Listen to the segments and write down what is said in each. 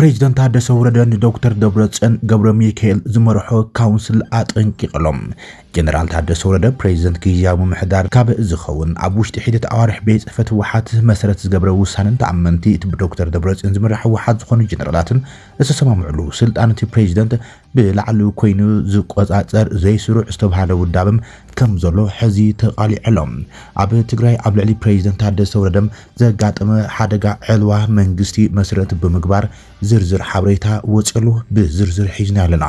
ፕሬዚደንት ታደሰ ወረደን ዶክተር ደብረጽዮን ገብረ ሚካኤል ዝመርሖ ካውንስል አጠንቂቅሎም ጀነራል ታደሰ ወረደ ፕሬዚደንት ጊዜያዊ ምምሕዳር ካብ ዝኸውን ኣብ ውሽጢ ሒደት ኣዋርሕ ቤት ጽሕፈት ህወሓት መሰረት ዝገብረ ውሳነን ተኣመንቲ እቲ ብዶክተር ደብረጽዮን ዝምራሕ ህወሓት ዝኾኑ ጀነራላትን ዝተሰማምዕሉ ስልጣን እቲ ፕሬዚደንት ብላዕሊ ኮይኑ ዝቆጻጸር ዘይስሩዕ ዝተባሃለ ውዳብም ከም ዘሎ ሕዚ ተቃሊዕሎም ኣብ ትግራይ ኣብ ልዕሊ ፕሬዚደንት ታደሰ ወረደም ዘጋጠመ ሓደጋ ዕልዋ መንግስቲ መሰረት ብምግባር ዝርዝር ሓበሬታ ወጽሉ ብዝርዝር ሒዝና ኣለና።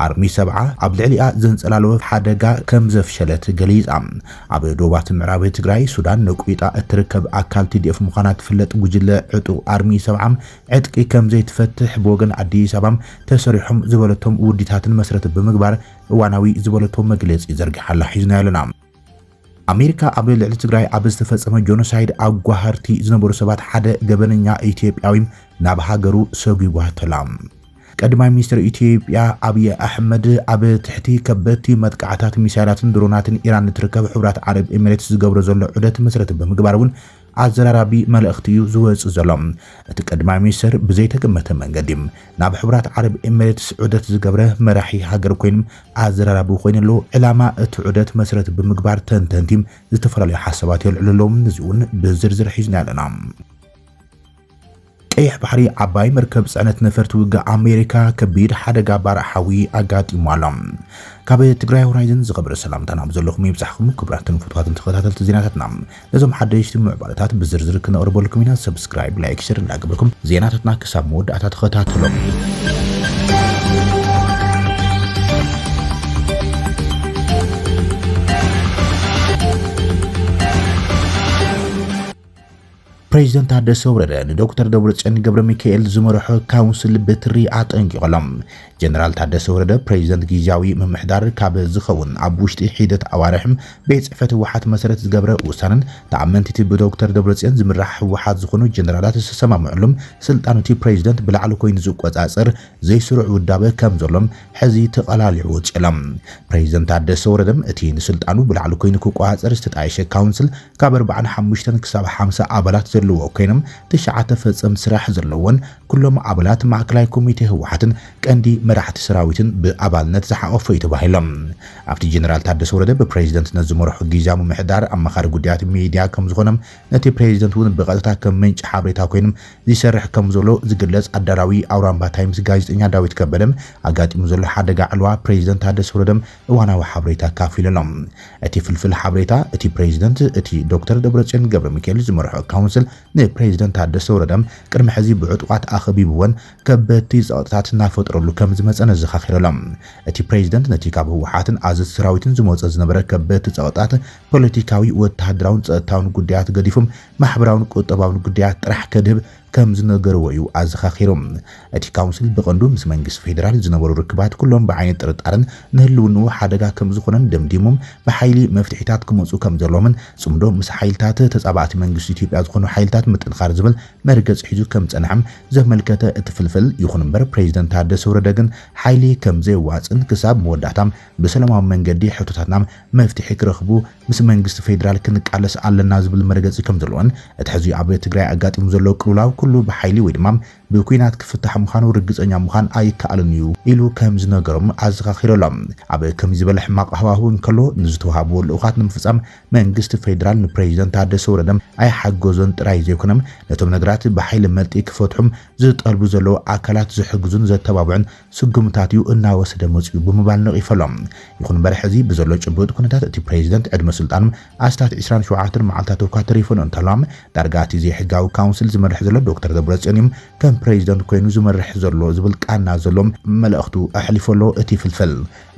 አርሚ 7 ኣብ ልዕሊኣ ዘንጸላልወ ሓደጋ ከም ዘፍሸለት ገሊጻ ኣብ ዶባት ምዕራብ ትግራይ ሱዳን ነቁይጣ እትርከብ ኣካል TDF ምዃና ትፍለጥ ጉጅለ ዕጡቕ አርሚ 7 ዕጥቂ ከም ዘይትፈትሕ ብወገን አዲስ አበባ ተሰሪሖም ዝበለቶም ውዲታትን መሰረት ብምግባር እዋናዊ ዝበለቶም መግለጺ ዘርግሓላ ሒዝና ኣለና። አሜሪካ ኣብ ልዕሊ ትግራይ ኣብ ዝተፈጸመ ጆኖሳይድ ኣጓሃርቲ ዝነበሩ ሰባት ሓደ ገበነኛ ኢትዮጵያዊ ናብ ሃገሩ ሰጉጓ ተላም ቀዳማይ ሚኒስትር ኢትዮጵያ አብይ አሕመድ ኣብ ትሕቲ ከበድቲ መጥቃዕታት ሚሳይላትን ድሮናትን ኢራን ትርከብ ሕብራት ዓረብ ኤሚሬትስ ዝገብሮ ዘሎ ዑደት መሰረት ብምግባር እውን ኣዘራራቢ መልእኽቲ እዩ ዝወጽእ ዘሎ። እቲ ቀዳማይ ሚኒስትር ብዘይተገመተ መንገዲ ናብ ሕብራት ዓረብ ኤሚሬትስ ዑደት ዝገብረ መራሒ ሃገር ኮይኑ ኣዘራራቢ ኮይኑሎ ዕላማ እቲ ዑደት መሰረት ብምግባር ተንተንቲ ዝተፈላለዩ ሓሳባት የልዕልሎም ንዚውን ብዝርዝር ሒዝና ኣለና። ቀይሕ ባሕሪ ዓባይ መርከብ ጽዕነት ነፈርቲ ውግእ አሜሪካ ከቢድ ሓደጋ ባርሓዊ ኣጋጢሟሎም ካብ ትግራይ ሆራይዘን ዝኸበረ ሰላምታና ብዘለኹም ይብጻሕኩም ክብራትን ፍትዋትን ተኸታተልቲ ዜናታትና ነዞም ሓደሽቲ ምዕባለታት ብዝርዝር ክነቕርበልኩም ኢና። ሰብስክራይብ ላይክ ሼር እንዳገበርኩም ዜናታትና ክሳብ መወዳእታ ተኸታተሎም። ፕሬዚደንት ታደሰ ወረደ ዶክተር ደብረጽዮን ገብረ ሚካኤል ዝመርሖ ካውንስል በትሪ አጠንቂቆሎም ጀነራል ታደሰ ወረደ ፕሬዚደንት ጊዜያዊ ምምሕዳር ካብ ዝኸውን ኣብ ውሽጢ ሒደት ኣዋርሕም ቤት ጽሕፈት ህወሓት መሰረት ዝገብረ ውሳነን ተኣመንቲ ብዶክተር ደብረጽዮን ዝምራሕ ህወሓት ዝኾኑ ጀነራላት ዝተሰማምዕሎም ስልጣን እቲ ፕሬዚደንት ብላዕሊ ኮይኑ ዝቆጻጸር ዘይስሩዕ ውዳበ ከም ዘሎም ሕዚ ተቀላሊዑ ወጽሎም ፕሬዚደንት ታደሰ ወረደም እቲ ንስልጣኑ ብላዕሊ ኮይኑ ክቆጻጸር ዝተጣየሸ ካውንስል ካብ 45 ክሳብ 50 ኣባላት ዘለዎ ኮይኖም ተሻዓተ ፈጸም ስራሕ ዘለዎን ኩሎም ኣባላት ማዕከላዊ ኮሚቴ ህወሓትን ቀንዲ መራሕቲ ሰራዊትን ብኣባልነት ዝሓቆፈ ይተባሂሎም ኣብቲ ጀነራል ታደሰ ወረደ በፕሬዚደንትነት ዝመርሑ ጊዜያዊ ምምሕዳር ኣማኻሪ ጉዳያት ሚድያ ከም ዝኾኖም ነቲ ፕሬዚደንት እውን ብቐጥታ ከም ምንጭ ሓበሬታ ኮይኖም ዝሰርሕ ከም ዘሎ ዝግለጽ ኣዳራዊ አውራምባ ታይምስ ጋዜጠኛ ዳዊት ከበደም ኣጋጢሙ ዘሎ ሓደጋ ዕልዋ ፕሬዚደንት ታደሰ ወረደም እዋናዊ ሓበሬታ ካፊሎም እቲ ፍልፍል ሓበሬታ እቲ ፕሬዚደንት እቲ ዶክተር ደብረጽዮን ገብረ ሚካኤል ዝመርሑ ካውንስል ንፕሬዚደንት ታደሰ ወረደም ቅድሚ ሕዚ ብዕጡቃት ኣኸቢብዎን ከበድቲ ጸጥታት እናፈጥረሉ ከም ዝመጸነ ዘኻኺረሎም እቲ ፕሬዚደንት ነቲ ካብ ህወሓትን ኣዘዝ ሰራዊትን ዝመጸ ዝነበረ ከበድቲ ጸጥታት ፖለቲካዊ ወተሃደራውን ጸጥታውን ጉዳያት ገዲፎም ማሕበራውን ቁጠባውን ጉዳያት ጥራሕ ከድህብ ከም ዝነገርዎ እዩ ኣዘኻኺሮም እቲ ካውንስል ብቐንዱ ምስ መንግስቲ ፌደራል ዝነበሩ ርክባት ኩሎም ብዓይነት ጥርጣርን ንህልውንኡ ሓደጋ ከም ዝኾነን ደምዲሞም ብሓይሊ መፍትሒታት ክመፁ ከም ዘለዎምን ጽምዶ ምስ ሓይልታት ተጻባዕቲ መንግስቲ ኢትዮጵያ ዝኾኑ ሓይልታት ምጥንኻር ዝብል መርገጽ ሒዙ ከም ጸንሐም ዘመልከተ እቲ ፍልፍል ይኹን እምበር ፕሬዚደንት ታደሰ ወረደ ግን ሓይሊ ከም ዘይዋጽን ክሳብ መወዳእታም ብሰላማዊ መንገዲ ሕቶታትና መፍትሒ ክረኽቡ ምስ መንግስቲ ፌደራል ክንቃለስ ኣለና ዝብል መርገጽ ከም ዘለዎን እቲ ሕዚ ኣብ ትግራይ ኣጋጢሙ ዘሎ ቅልውላው ኩሉ ብሓይሊ ወይ ድማ ብኩናት ክፍታሕ ምዃኑ ርግጸኛ ምዃን ኣይከኣልን እዩ ኢሉ ከም ዝነገሮም ኣዘኻኺሮሎም ኣብ ከም ዝበለ ሕማቕ ሃዋህው እንከሎ ንዝተዋሃብዎ ልኡኻት ንምፍጻም መንግስቲ ፌደራል ንፕሬዚደንት ታደሰ ወረደም ኣይሓገዞን ጥራይ ዘይኮነም ነቶም ነገራት ብሓይሊ መልጢ ክፈትሑም ዝጠልቡ ዘለዉ ኣካላት ዝሕግዙን ዘተባብዑን ስጉምታት እዩ እናወሰደ መጽኡ ብምባል ነቒፈሎም ይኹን እምበር ሕዚ ብዘሎ ጭቡጥ ኩነታት እቲ ፕሬዚደንት ዕድመ ስልጣኑ ኣስታት 27 መዓልታት እኳ ተሪፎን እንተሎም ዳርጋ እቲ ዘይሕጋዊ ካውንስል ዝመርሕ ዘሎ ዶክተር ደብረጽዮን ከም ፕሬዚደንት ኮይኑ ዝመርሕ ዘሎ ዝብል ቃና ዘሎም መልእኽቱ ኣሕሊፈሎ እቲ ፍልፍል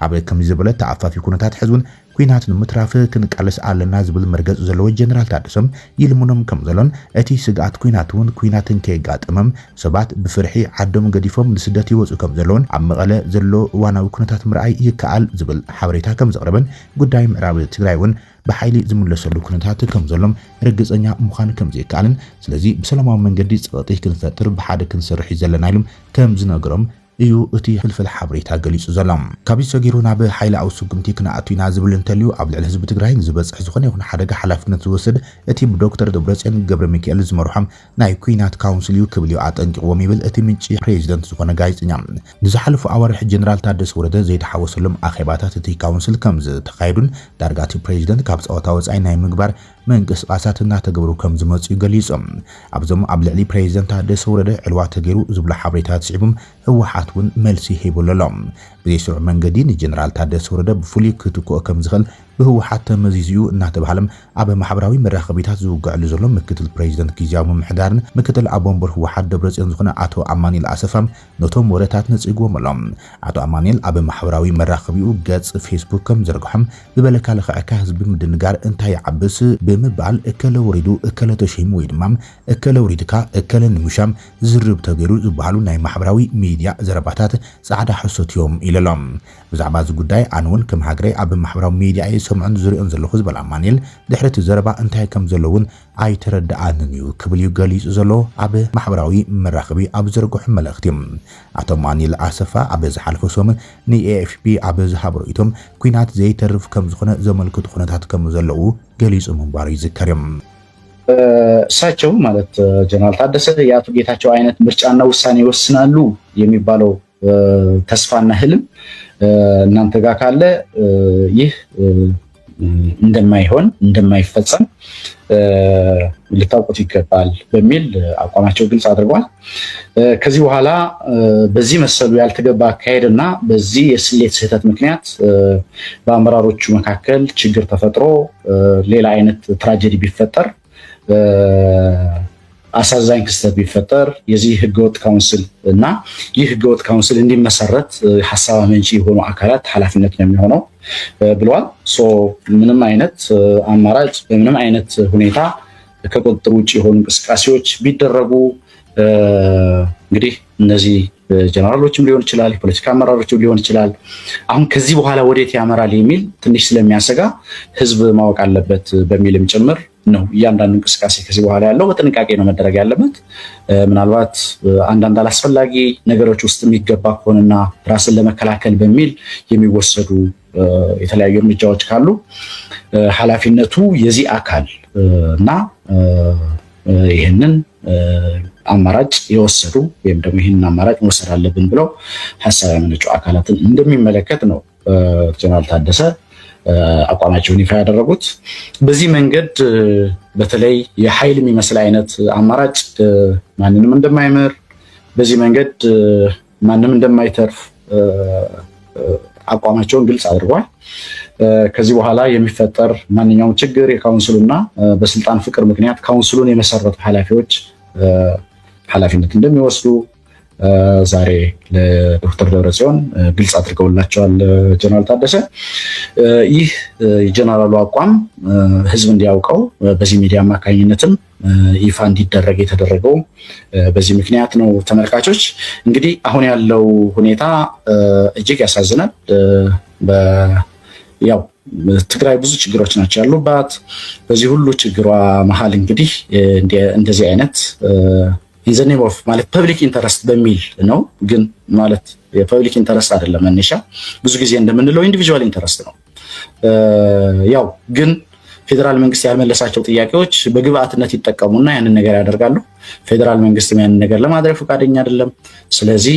ኣብ ከም ዝበለ ተኣፋፊ ኩነታት ሕዝቡን ኩናት ንምትራፍ ክንቃለስ ኣለና ዝብል መርገጽ ዘለዎ ጀነራል ታደሰም ይልሙኖም ከም ዘሎን እቲ ስጋት ኩናት እውን ኩናትን ከይጋጥመም ሰባት ብፍርሒ ዓዶም ገዲፎም ንስደት ይወጹ ከም ዘለውን ኣብ መቐለ ዘሎ እዋናዊ ኩነታት ምርኣይ ይከኣል ዝብል ሓበሬታ ከም ዘቕረበን ጉዳይ ምዕራብ ትግራይ እውን ብሓይሊ ዝምለሰሉ ኩነታት ከም ዘሎም ርግጸኛ ምዃን ከም ዘይከኣልን ስለዚ ብሰላማዊ መንገዲ ጸጥታ ክንፈጥር ብሓደ ክንሰርሕ ዘለና ኢሎም ከም ዝነገሮም እዩ እቲ ፍልፍል ሓበሬታ ገሊጹ ዘሎ ካብ ሰጊሩ ናብ ሓይሊ ኣውሱግምቲ ክነኣቱና ዝብል እንተልዩ ኣብ ልዕሊ ህዝቢ ትግራይ ዝበጽሕ ዝኾነ ይኹን ሓደጋ ሓላፍነት ዝወስድ እቲ ብዶክተር ደብረጽዮን ገብረሚካኤል ዝመርሖም ናይ ኩናት ካውንስል እዩ ክብል እዩ ኣጠንቂቕዎም ይብል እቲ ምንጪ ፕሬዚደንት ዝኾነ ጋዜጠኛ ንዝሓለፉ ኣዋርሕ ጀነራል ታደሰ ወረደ ዘይተሓወሰሎም ኣኼባታት እቲ ካውንስል ከም ዝተኻየዱን ዳርጋ እቲ ፕሬዚደንት ካብ ጸወታ ወጻኢ ናይ ምግባር መንቅስቃሳት እናተገብሩ ከም ዝመጹ ገሊጾም ኣብዞም ኣብ ልዕሊ ፕሬዚደንት ታደሰ ወረደ ዕልዋ ተገይሩ ዝብሉ ሓበሬታት ስዒቦም ህወሓት እውን መልሲ ሂቡሎም ብዘይስሩዕ መንገዲ ንጀነራል ታደሰ ወረደ ብፍሉይ ክትኮ ከም ዝኽእል ብህወሓት ተመዚዝዩ እናተባሃለም ኣብ ማሕበራዊ መራኸቢታት ዝውግዕሉ ዘሎ ምክትል ፕሬዚደንት ጊዜያዊ ምምሕዳርን ምክትል ኣቦምበር ህወሓት ደብረጽዮን ዝኾነ ኣቶ ኣማኒኤል ኣሰፋም ነቶም ወረታት ነጽግዎም ኣሎም ኣቶ ኣማኒኤል ኣብ ማሕበራዊ መራኸቢኡ ገጽ ፌስቡክ ከም ዘርግሖም ብበለካ ለኸዕካ ህዝቢ ምድንጋር እንታይ ዓብስ ብምባል እከለ ወሪዱ እከለ ተሸይሙ ወይ ድማ እከለ ወሪድካ እከለ ንምሻም ዝርብ ተገይሩ ዝበሃሉ ናይ ማሕበራዊ ሚድያ ዘረባታት ጻዕዳ ሕሶትዮም ኢሎም ብዛዕባ እዚ ጉዳይ ኣነውን ከም ሃገረይ ኣብ ማሕበራዊ ሚድያ ሰምዑን ዝሪኦን ዘለኹ ዝበል ኣማኒኤል ድሕሪ እቲ ዘረባ እንታይ ከም ዘለውን ኣይተረዳኣንን እዩ ክብል እዩ ገሊጹ ዘሎ ኣብ ማሕበራዊ መራኸቢ ኣብ ዘርግሑ መልእኽቲ ኣቶ ኣማኒኤል ኣሰፋ ኣብ ዝሓለፈ ሰሙን ንኤኤፍፒ ኣብ ዝሃበ ርእይቶም ኩናት ዘይተርፍ ከም ዝኾነ ዘመልክቱ ኩነታት ከም ዘለዉ ገሊጹ ምንባሩ ይዝከር እሳቸው ማለት ጀነራል ታደሰ የአቶ ጌታቸው አይነት ምርጫና ውሳኔ ይወስናሉ የሚባለው ተስፋና ህልም እናንተ ጋር ካለ ይህ እንደማይሆን እንደማይፈጸም ልታውቁት ይገባል በሚል አቋማቸው ግልጽ አድርጓል። ከዚህ በኋላ በዚህ መሰሉ ያልተገባ አካሄድና በዚህ የስሌት ስህተት ምክንያት በአመራሮቹ መካከል ችግር ተፈጥሮ ሌላ አይነት ትራጀዲ ቢፈጠር አሳዛኝ ክስተት ቢፈጠር የዚህ ህገወጥ ካውንስል እና ይህ ህገወጥ ካውንስል እንዲመሰረት ሐሳብ አመንጪ የሆኑ አካላት ኃላፊነት ነው የሚሆነው ብለዋል። ምንም አይነት አማራጭ በምንም አይነት ሁኔታ ከቁጥጥር ውጭ የሆኑ እንቅስቃሴዎች ቢደረጉ እንግዲህ እነዚህ ጀነራሎችም ሊሆን ይችላል፣ የፖለቲካ አመራሮችም ሊሆን ይችላል። አሁን ከዚህ በኋላ ወዴት ያመራል የሚል ትንሽ ስለሚያሰጋ ህዝብ ማወቅ አለበት በሚልም ጭምር ነው እያንዳንዱ እንቅስቃሴ ከዚህ በኋላ ያለው በጥንቃቄ ነው መደረግ ያለበት። ምናልባት አንዳንድ አላስፈላጊ ነገሮች ውስጥ የሚገባ ከሆነና ራስን ለመከላከል በሚል የሚወሰዱ የተለያዩ እርምጃዎች ካሉ ኃላፊነቱ የዚህ አካል እና ይህንን አማራጭ የወሰዱ ወይም ደግሞ ይህንን አማራጭ መውሰድ አለብን ብለው ሐሳብ ያመነጩ አካላትን እንደሚመለከት ነው ጀነራል ታደሰ አቋማቸውን ይፋ ያደረጉት። በዚህ መንገድ በተለይ የኃይል የሚመስል አይነት አማራጭ ማንንም እንደማይመር፣ በዚህ መንገድ ማንንም እንደማይተርፍ አቋማቸውን ግልጽ አድርጓል። ከዚህ በኋላ የሚፈጠር ማንኛውም ችግር የካውንስሉና በስልጣን ፍቅር ምክንያት ካውንስሉን የመሰረቱ ኃላፊዎች ኃላፊነት እንደሚወስዱ ዛሬ ለዶክተር ደብረጽዮን ግልጽ አድርገውላቸዋል ጀነራል ታደሰ። ይህ የጀነራሉ አቋም ህዝብ እንዲያውቀው በዚህ ሚዲያ አማካኝነትም ይፋ እንዲደረግ የተደረገው በዚህ ምክንያት ነው። ተመልካቾች እንግዲህ አሁን ያለው ሁኔታ እጅግ ያሳዝናል። ያው ትግራይ ብዙ ችግሮች ናቸው ያሉባት። በዚህ ሁሉ ችግሯ መሀል እንግዲህ እንደዚህ አይነት ኢን ዘ ኔም ኦፍ ማለት ፐብሊክ ኢንተረስት በሚል ነው። ግን ማለት የፐብሊክ ኢንተረስት አይደለም መነሻ፣ ብዙ ጊዜ እንደምንለው ኢንዲቪጁዋል ኢንተረስት ነው። ያው ግን ፌዴራል መንግስት ያልመለሳቸው ጥያቄዎች በግብአትነት ይጠቀሙና ያንን ነገር ያደርጋሉ። ፌዴራል መንግስትም ያንን ነገር ለማድረግ ፈቃደኛ አይደለም። ስለዚህ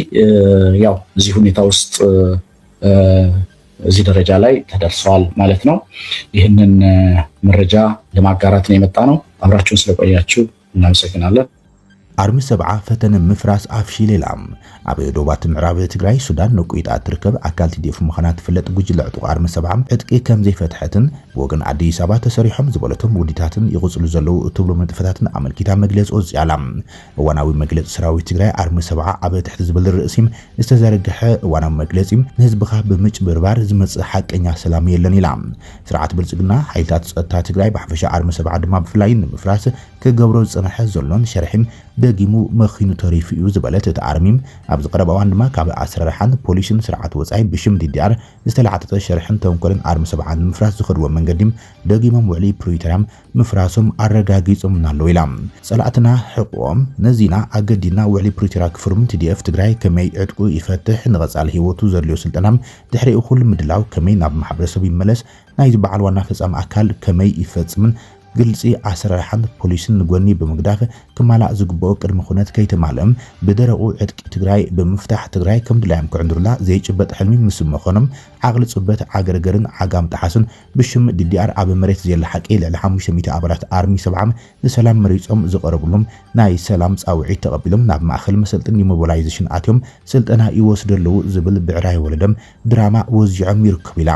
ያው እዚህ ሁኔታ ውስጥ እዚህ ደረጃ ላይ ተደርሰዋል ማለት ነው። ይህንን መረጃ ለማጋራት ነው የመጣ ነው። አብራችሁን ስለቆያችሁ እናመሰግናለን። አርሚ ሰብዓ ፈተነ ምፍራስ አፍሺሌላም ኣብ ዶባት ምዕራብ ትግራይ ሱዳን ነቁይጣ ትርከብ ኣካል TDF ምዃና ትፍለጥ ጉጅለ ዕጡቕ አርሚ ሰብዓ ዕጥቂ ከም ዘይፈትሐትን ብወገን ኣዲስ ኣበባ ተሰሪሖም ዝበለቶም ውዲታትን ይቕፅሉ ዘለው እትብሎ ንጥፈታትን ኣመልኪታ መግለፂ ወፅያላ። እዋናዊ መግለፂ ሰራዊት ትግራይ ኣርሚ ሰብዓ ኣብ ትሕቲ ዝብል ርእሲም ዝተዘርግሐ እዋናዊ መግለፂ ንህዝብኻ ብምጭብርባር ዝመፅእ ሓቀኛ ሰላም የለን ኢላ። ስርዓት ብልፅግና ሓይልታት ፀጥታ ትግራይ ብሓፈሻ ኣርሚ ሰብዓ ድማ ብፍላይ ንምፍራስ ክገብሮ ዝፀንሐ ዘሎን ሸርሒም ደጊሙ መኺኑ ተሪፉ እዩ ዝበለት እቲ ኣርሚም ኣብ ዝቀረበ እዋን ድማ ካብ ኣስራርሓን ፖሊስን ስርዓት ወጻኢ ብሽም ዲዲኣር ዝተላዓጠጠ ሸርሕን ተንኮልን ኣርሚ 70 ንምፍራስ ዝኸድዎ መንገዲ ደጊሞም ውዕሊ ፕሪቶሪያ ምፍራሶም ኣረጋጊጾም ኣለዉ ኢላ ጸላእትና ሕቆም ነዚና ኣገዲና ውዕሊ ፕሪቶሪያ ክፍርሙ TDF ትግራይ ከመይ ዕጥቁ ይፈትሕ ንቐጻሊ ህይወቱ ዘልዮ ስልጠናም ድሕሪ እኹል ምድላው ከመይ ናብ ማሕበረሰብ ይመለስ ናይ ዝበዓል ዋና ፈጻሚ ኣካል ከመይ ይፈጽምን ግልጺ ኣስራርሓን ፖሊስን ንጎኒ ብምግዳፍ ክማላእ ዝግብኦ ቅድመ ኩነት ከይተማለም ብደረቁ ዕጥቂ ትግራይ ብምፍታሕ ትግራይ ከም ድላዮም ክዕንድሩላ ዘይጭበጥ ሕልሚ ምስ መኾኖም ዓቕሊ ጽበት ዓገረገርን ዓጋም ጣሓስን ብሽም DDR ኣብ መሬት ዘላ ሓቂ ልዕሊ 500 ኣባላት ኣርሚ 70 ንሰላም መሪጾም ዝቐረብሎም ናይ ሰላም ጻውዒት ተቐቢሎም ናብ ማእኸል መሰልጥን ሞቢላይዜሽን ኣትዮም ስልጠና ይወስደለው ዝብል ብዕራይ ወለደም ድራማ ወዚዖም ይርከቡ ኢላ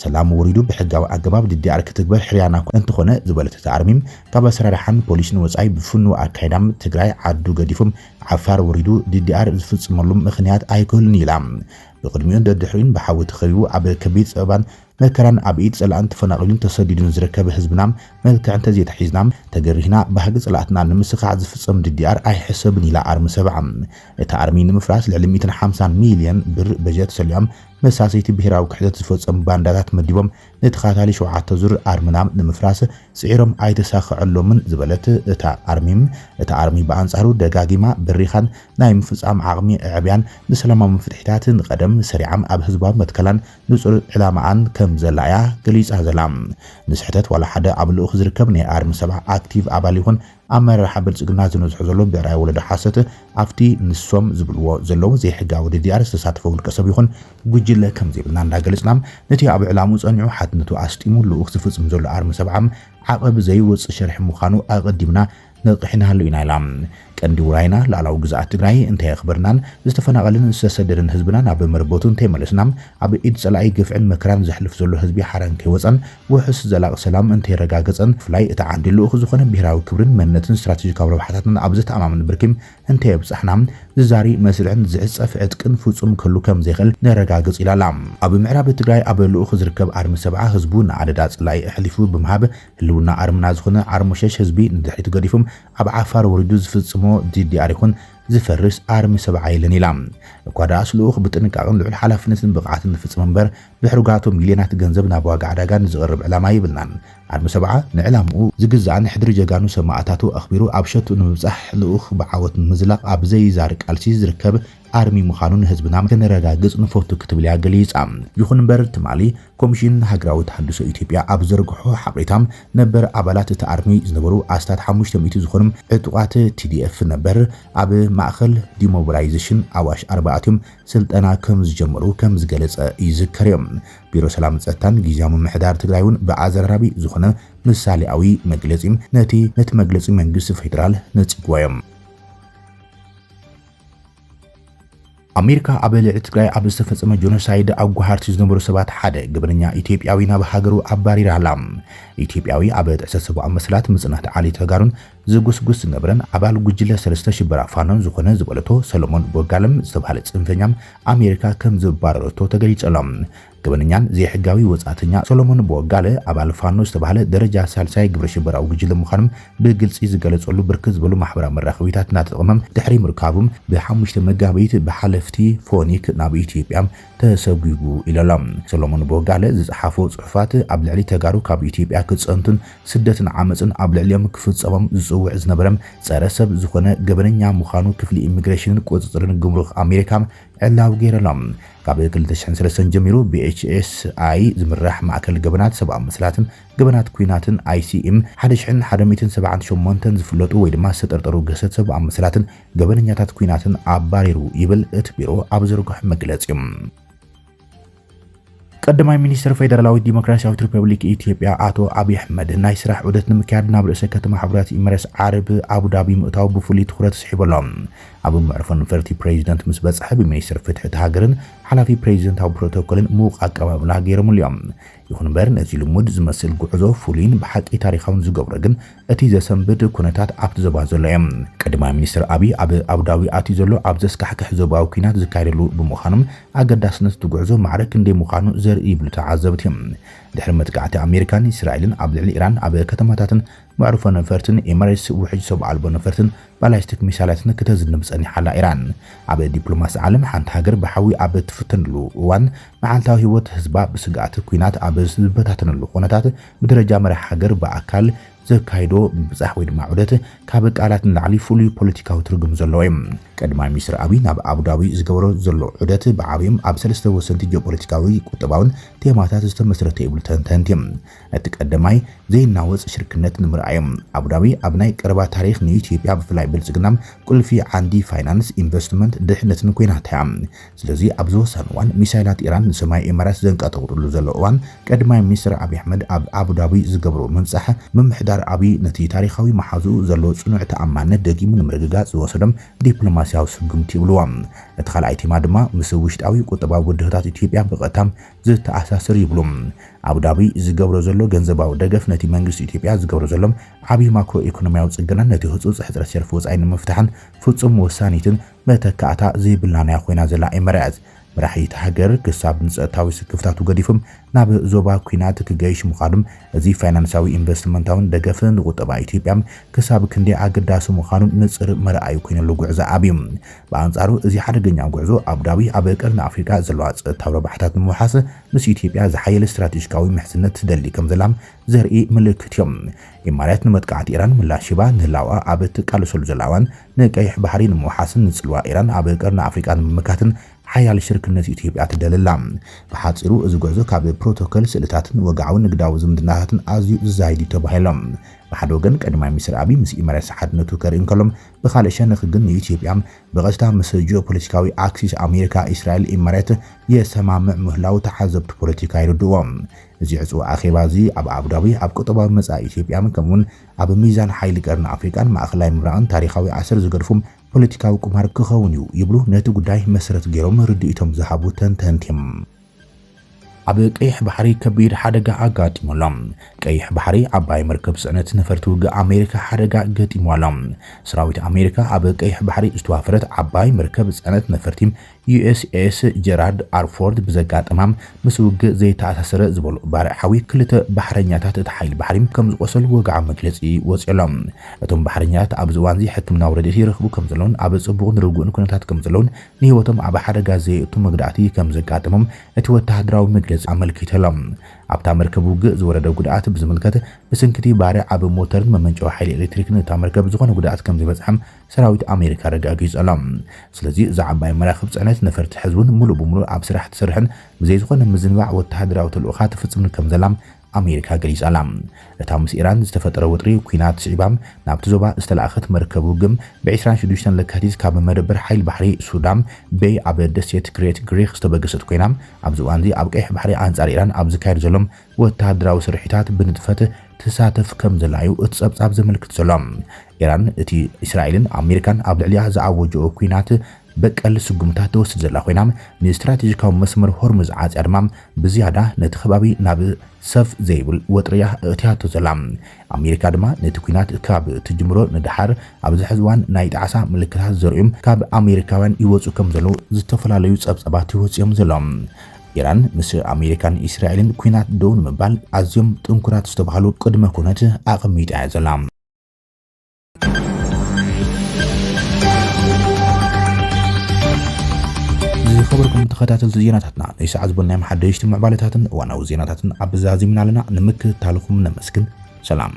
ሰላም ወሪዱ ብሕጋዊ ኣገባብ DDR ክትግበር ሕርያና እንትኾነ ዝበለት ኣርሚም ካብ ኣስራርሓን ፖሊስን ወጻኢ ብፍኑ ኣካይዳም ትግራይ ዓዱ ገዲፎም ዓፋር ወሪዱ DDR ዝፍጽመሉ ምኽንያት ኣይክህልን ኢላ ብቅድሚኡን ደድሕሪን ብሓዊ ተኸቢቡ ኣብ ከቢድ ፀባን መከራን ኣብ ኢድ ጸላእን ተፈናቂሉን ተሰዲዱን ዝርከበ ህዝብናም መልክዕ እንተዘይተሒዝናም ተገሪህና ባህጊ ጸላእትና ንምስኻዕ ዝፍጸም DDR ኣይሕሰብን ኢላ ኣርሚ 70 እቲ ኣርሚ ንምፍራስ ልዕሊ 150 ሚልዮን ብር በጀት ሰልዮም መሳሰይቲ ብሄራዊ ክሕደት ዝፈጸሙ ባንዳታት መዲቦም ንተኻታሊ 7 ዙር ኣርምናም ንምፍራስ ጽዒሮም ኣይተሳኽዐሎምን ዝበለት እታ ኣርሚ በኣንጻሩ ደጋጊማ በሪኻን ናይ ምፍጻም ዓቕሚ ዕብያን ንሰላማዊ ፍትሕታትን ቀደም ሰሪዓም ኣብ ህዝባዊ መትከላን ንጹር ዕላማን ከም ዘላያ ገሊጻ ዘላ ንስሕተት ዋላ ሓደ ኣብ ልኡኽ ዝርከብ ናይ ኣርሚ 70 ኣክቲቭ ኣባል ይኹን ኣመራርሓ ብልጽግና ዝነዝሖ ዘሎ ብዕራይ ወለዶ ሓሰት ኣብቲ ንሶም ዝብልዎ ዘለዉ ዘይሕጋዊ DDR ዝተሳተፈ ውልቀ ሰብ ይኹን ጉጅለ ከም ዘይብልና እንዳገለጽና ነቲ ኣብ ዕላሙ ጸኒዑ ሓትነቱ ኣስጢሙ ልኡኽ ዝፍጽም ዘሎ ኣርሚ 70 ዓቐብ ዘይወጽእ ሸርሒ ምዃኑ ኣቐዲምና ነቕሕናሉ ኢና ኢላ ቀንዲ ውራይና ላዕላዊ ግዛኣት ትግራይ እንታይ ይኽበርናን ዝተፈናቐልን ዝተሰደደን ህዝብና ናብ መርበቱ እንታይ መለስናም ኣብ ኢድ ጸላኢ ግፍዕን መከራን ዘሕልፍ ዘሎ ህዝቢ ሓረን ከይወፀን ውሕስ ዘላቕ ሰላም እንታይ ረጋገፀን ፍላይ እቲ ዓንዲ ልኡኽ ዝኾነ ብሄራዊ ክብርን መንነትን ስትራቴጂካዊ ረብሓታትን ኣብ ዝተኣማምን ብርኪም እንታይ የብፅሕና ዝዛሪ መስልዕን ዝዕፀፍ ዕጥቅን ፍጹም ክህሉ ከም ዘይኽእል ነረጋግጽ ኢላላ ኣብ ምዕራብ ትግራይ ኣብ ልኡኽ ዝርከብ ኣርሚ 70 ህዝቡ ንኣደዳ ጸላኢ ኣሕሊፉ ብምሃብ ህልውና ኣርምና ዝኾነ ኣርሞሸሽ ህዝቢ ንድሕሪት ገዲፎም ኣብ ዓፋር ወሪዱ ዝፍጽሞ DDR ይኹን ዝፈርስ ኣርሚ 70 የለን ኢላ እኳ ዳኣስ ልኡኽ ብጥንቃቕን ልዑል ሓላፍነትን ብቕዓትን ንፍጽም እምበር ብሕርጋቶ ሚልዮናት ገንዘብ ናብ ዋጋ ዕዳጋን ዝቐርብ ዕላማ ይብልናን ኣርሚ 70 ንዕላምኡ ዝግዛእን ሕድሪ ጀጋኑ ሰማዕታቱ ኣኽቢሩ ኣብ ሸቱ ንምብጻሕ ልኡኽ ብዓወት ምዝላቕ ኣብ ዘይዛር ቃልሲ ዝርከብ ኣርሚ ምዃኑን ህዝብና ከነረጋግጽ ንፎቱ ክትብል ያገሊጻ ይኹን እምበር ትማሊ ኮሚሽን ሃገራዊ ተሃድሶ ኢትዮጵያ ኣብ ዘርግሖ ሓበሬታም ነበር ኣባላት እቲ ኣርሚ ዝነበሩ ኣስታት 500 ዝኾኑ ዕጡቓት TDF ነበር ኣብ ማእኸል ዲሞቢላይዜሽን ኣዋሽ 4 ስልጠና ከም ዝጀመሩ ከም ዝገለጸ ይዝከር እዮም ቢሮ ሰላም ጸጥታን ጊዜያዊ ምምሕዳር ትግራይውን ብኣዘራራቢ ዝኾነ ምሳሌያዊ መግለጺ ነቲ መግለጺ መንግስቲ ፌደራል ነጽግዋዮም ኣሜሪካ ኣብ ልዕሊ ትግራይ ኣብ ዝተፈጸመ ጆኖሳይድ ኣጓሃርቲ ዝነበሩ ሰባት ሓደ ግብረኛ ኢትዮጵያዊ ናብ ሃገሩ ኣባሪራ ኣላ ኢትዮጵያዊ ኣብ ጥዕሰት ሰብኣዊ መሰላት ምጽናት ዓሊ ተጋሩን ዝጉስጉስ ነበረን ኣባል ጉጅለ 3 ሽበራ ፋኖን ዝኾነ ዝበለቶ ሰሎሞን ቦጋለም ዝተባሃለ ጽንፈኛም ኣሜሪካ ከም ዝባረረቶ ተገሊጸሎም ግብረኛን ዘይሕጋዊ ወጻተኛ ሰሎሞን ቦጋለ ኣባል ፋኖ ዝተባሃለ ደረጃ ሳልሳይ ግብረ ሽበራዊ ጉጅለ ምዃኖም ብግልጺ ዝገለጸሉ ብርክት ዝበሉ ማሕበራዊ መራኸቢታት እናተጠቐመም ድሕሪ ምርካቡም ብ5 መጋቢት ብሓለፍቲ ፎኒክ ናብ ኢትዮጵያ ተሰጉጉ ኢሎም ሰሎሞን ቦጋለ ዝጸሓፎ ጽሑፋት ኣብ ልዕሊ ተጋሩ ካብ ኢትዮጵያ ክጸንቱን ስደትን ዓመፅን ኣብ ልዕሊኦም ክፍጸሞም ዝጽውዕ ዝነበረም ጸረ ሰብ ዝኾነ ግብረኛ ምዃኑ ክፍሊ ኢሚግሬሽንን ቁጥጥርን ግምሩክ ኣሜሪካ ዕላው ገይረሎም ካብ 2003 ጀሚሩ BHSI ዝምራሕ ማእከል ገበናት ሰብኣዊ መስላትን ገበናት ኩናትን ICM 1178 ዝፍለጡ ወይ ድማ ዝተጠርጠሩ ገሰት ሰብኣዊ መስላትን ገበነኛታት ኩናትን ኣባሪሩ ይብል እቲ ቢሮ ኣብ ዘርግሖ መግለጺ ቀዳማይ ሚኒስትር ፌደራላዊ ዲሞክራሲያዊት ሪፐብሊክ ኢትዮጵያ አቶ አብይ አሕመድ ናይ ስራሕ ዑደት ንምክያድ ናብ ርእሰ ከተማ ሕቡራት ኢሚሬትስ ዓረብ አቡዳቢ ምእታው ብፍሉይ ትኹረት ስሒቦሎም ኣብ መዕርፎ ነፈርቲ ፕሬዚደንት ምስ በጽሐ ብሚኒስትር ፍትሒ ሃገርን ሓላፊ ፕሬዚደንታዊ ፕሮቶኮልን ምዉቕ ኣቀባብላ ገይሮም እዮም ይኹን እምበር ነዚ ልሙድ ዝመስል ጉዕዞ ፍሉይን ብሓቂ ታሪኻውን ዝገብሮ ግን እቲ ዘሰንብድ ኩነታት ኣብቲ ዞባ ዘሎ እዮም ቀዳማይ ሚኒስትር አብይ ኣብ አቡዳቢ ኣትዩ ዘሎ ኣብ ዘስካሕክሕ ዞባዊ ኩናት ዝካየደሉ ብምዃኖም ኣገዳስነት እቲ ጉዕዞ ማዕረ ክንደይ ምዃኑ ዘርኢ ይብሉ ተዓዘብቲ እዮም ድሕሪ መጥቃዕቲ ኣሜሪካን እስራኤልን ኣብ ልዕሊ ኢራን ኣብ ከተማታትን معروف نفرتن إمارس وحج سبع البو نفرتن ባላስቲክ ሚሳይላትን ከተዝንብ ጸኒሓላ ኢራን ኣብ ዲፕሎማሲ ዓለም ሓንቲ ሃገር ብሓዊ ኣብ ትፍትንሉ እዋን መዓልታዊ ህይወት ህዝባ ብስጋኣት ኩናት ኣብ ዝበታተነሉ ኩነታት ብደረጃ መራሒ ሃገር በአካል ዘካይዶ ብጻሕ ወይ ድማ ዑደት ካብ ቃላት ንላዕሊ ፍሉይ ፖለቲካዊ ትርጉም ዘለዎ እዩ ቀዳማይ ሚኒስትር አብይ ናብ አቡዳቢ ዝገብሮ ዘሎ ዑደት ብዓብይም ኣብ ሰለስተ ወሰንቲ ጂኦፖለቲካዊ ቁጠባውን ቴማታት ዝተመስረተ ይብል ተንተንቲ እቲ ቀዳማይ ዘይናወጽ ሽርክነት ንምርኣዮም አቡዳቢ ኣብ ናይ ቀረባ ታሪኽ ንኢትዮጵያ ብፍላይ ብልጽግናም ቁልፊ ዓንዲ ፋይናንስ ኢንቨስትመንት ድሕነትን ኮይናት እያ ስለዚ ኣብ ዝወሰን እዋን ሚሳይላት ኢራን ንሰማይ ኤምራትስ ዘንቀጠቅጥሉ ዘሎ እዋን ቀዳማይ ሚኒስትር አብይ አሕመድ ኣብ አቡዳቢ ዝገብሮ ምንጻሕ ምምሕዳር አብይ ነቲ ታሪኻዊ መሓዙ ዘሎ ጽኑዕ ተኣማንነት ደጊሙ ንምርግጋጽ ዝወሰዶም ዲፕሎማሲያዊ ስጉምቲ ይብልዋ እቲ ካልኣይ ቴማ ድማ ምስ ውሽጣዊ ቁጠባዊ ውድህታት ኢትዮጵያ ብቐጥታ ዝተኣሳሰር ይብሉ አቡዳቢ ዝገብሮ ዘሎ ገንዘባዊ ደገፍ ነቲ መንግስቲ ኢትዮጵያ ዝገብሮ ዘሎ ዓብይ ማክሮ ኢኮኖሚያዊ ጽገናን ነቲ ህጹጽ ሕጽረት ሸርፍ ወጻኢ ንምፍታሕን ፍጹም ወሳኒትን መተካእታ ዘይብላና ኮይና ዘላ ኤምራትስ መራሒት ሃገር ክሳብ ንጸጥታዊ ስክፍታቱ ገዲፎም ናብ ዞባ ኩናት ክገይሽ ምዃኑም እዚ ፋይናንሳዊ ኢንቨስትመንታውን ደገፍን ቁጠባ ኢትዮጵያ ክሳብ ክንዲ ኣገዳሲ ምዃኑ ንጽር መርኣዩ ኮይነሉ ጉዕዞ ኣብዩ በአንጻሩ እዚ ሓደገኛ ጉዕዞ አቡዳቢ ኣብ ቀርኒ አፍሪካ ዘለዋ ጸጥታዊ ረባሕታት ንምሓስ ምስ ኢትዮጵያ ዝሓየለ ስትራቴጂካዊ ምሕዝነት ትደሊ ከም ዘላም ዘርኢ ምልክት እዮም ኢማራት ንመጥቃዕቲ ኢራን ምላሽ ሂባ ንህላዋ ኣብ ትቃለሰሉ ዘላዋን ንቀይሕ ባሕሪ ንምሓስን ንጽልዋ ኢራን ኣብ ቀርኒ አፍሪካ ንምምካትን ሓያል ሽርክነት ኢትዮጵያ ትደልላ በሓጺሩ እዚ ጉዕዞ ካብ ፕሮቶኮል ስልታትን ወጋዓውን ንግዳዊ ዝምድናታትን ኣዝዩ ዝዛይድ ተባሂሎም በሓደ ወገን ቀዳማይ ሚኒስትር አብይ ምስ ኢማራት ሓድነቱ ከርእን ከሎም ብኻልእ ሸነኽ ግን ኢትዮጵያ በቀጥታ ምስ ጂኦፖለቲካዊ አክሲስ አሜሪካ እስራኤል ኢማራት የሰማምዕ ምህላው ተሓዘብቲ ፖለቲካ ይርድዎም እዚ ዕጹ ኣኼባ እዚ ኣብ አቡዳቢ ኣብ ቁጠባዊ መጻኢ ኢትዮጵያ ከምውን ኣብ ሚዛን ሓይሊ ቀርኒ አፍሪካን ማእኸላይ ምብራቕን ታሪኻዊ ዓሰር ዝገድፉም ፖለቲካዊ ቁማር ክኸውን እዩ ይብሉ ነቲ ጉዳይ መሰረት ገይሮም ርድኢቶም ዝሃቡ ተንተንቲም ኣብ ቀይሕ ባሕሪ ከቢድ ሓደጋ ኣጋጢሞሎም ቀይሕ ባሕሪ ዓባይ መርከብ ጽዕነት ነፈርቲ ውግእ ኣሜሪካ ሓደጋ ገጢሞሎም ሰራዊት ኣሜሪካ ኣብ ቀይሕ ባሕሪ ዝተዋፈረት ዓባይ መርከብ ጽዕነት ነፈርቲ USS ጀራርድ አርፎርድ ብዘጋጠማም ምስ ውግእ ዘይተኣሳሰረ ዝበሉ ባርሓዊ ክልተ ባሕረኛታት እቲ ሓይሊ ባሕሪ ከም ዝቆሰሉ ወግዓ መግለጺ ወጽሎም እቶም ባሕረኛታት ኣብ ዝዋን እዚ ሕክምናዊ ረድኤት ይረኽቡ ከም ዘለውን ኣብ ጽቡቕን ርጉእን ኩነታት ከም ዘለውን ንህይወቶም ኣብ ሓደጋ ዘየእቱ መግዳእቲ ከም ዘጋጠሞም እቲ ወተሃደራዊ መግለጺ ኣመልኪተሎም ኣብታ መርከብ ውግእ ዝወረደ ጉድኣት ብዝምልከት ብስንክቲ ባርዕ ኣብ ሞተርን መመንጨዊ ሓይሊ ኤሌክትሪክን እታ መርከብ ዝኾነ ጉድኣት ከም ዝበጽሐም ሰራዊት ኣሜሪካ ረጋጊጾሎም ስለዚ እዚ ዓባይ መራኽብ ጽዕነት ነፈርቲ ሕዝቡን ሙሉእ ብሙሉእ ኣብ ስራሕ ትሰርሕን ብዘይ ዝኾነ ምዝንባዕ ወተሃደራዊ ተልእኻ ትፍጽም ከም ዘላም ኣሜሪካ ገሊጻላ እታ ምስ ኢራን ዝተፈጠረ ውጥሪ ኩናት ስዒባም ናብቲ ዞባ ዝተላእኸት መርከብ ውግም ብ26 ለካቲት ካብ መደበር ሓይሊ ባሕሪ ሱዳን ቤይ ኣብ ደሴት ግሬት ግሪክ ዝተበገሰት ኮይና ኣብ ዝዋን እዚ ኣብ ቀይሕ ባሕሪ ኣንጻር ኢራን ኣብ ዝካየድ ዘሎም ወተሃደራዊ ስርሒታት ብንጥፈት ተሳተፍ ከም ዘላዩ እቲ ጸብጻብ ዘመልክት ዘሎ ኢራን እቲ እስራኤልን ኣሜሪካን ኣብ ልዕሊያ ዝዓወጀኦ ኩናት በቀል ስጉምታት ተወስድ ዘላ ኮይና ንስትራቴጂካዊ መስመር ሆርሙዝ ዓጽያ ድማ ብዝያዳ ነቲ ከባቢ ናብ ሰፍ ዘይብል ወጥሪያ እትያቶ ዘላ ኣሜሪካ ድማ ነቲ ኩናት ካብ ትጅምሮ ንድሓር ኣብ ዝሕዝዋን ናይ ጣዕሳ ምልክታት ዘርእዮም ካብ ኣሜሪካውያን ይወፁ ከም ዘለዉ ዝተፈላለዩ ጸብጻባት ይወፅዮም ዘሎም ኢራን ምስ ኣሜሪካን እስራኤልን ኩናት ደው ንምባል ኣዝዮም ጥንኩራት ዝተባሃሉ ቅድመ ኩነት ኣቐሚጣ ዘላ خبركم تخاتلت زيناتنا ليس عزبنا محدشت معبالتاتن وانا وزيناتاتن عبزازي من علينا نمك تالكم نمسكن سلام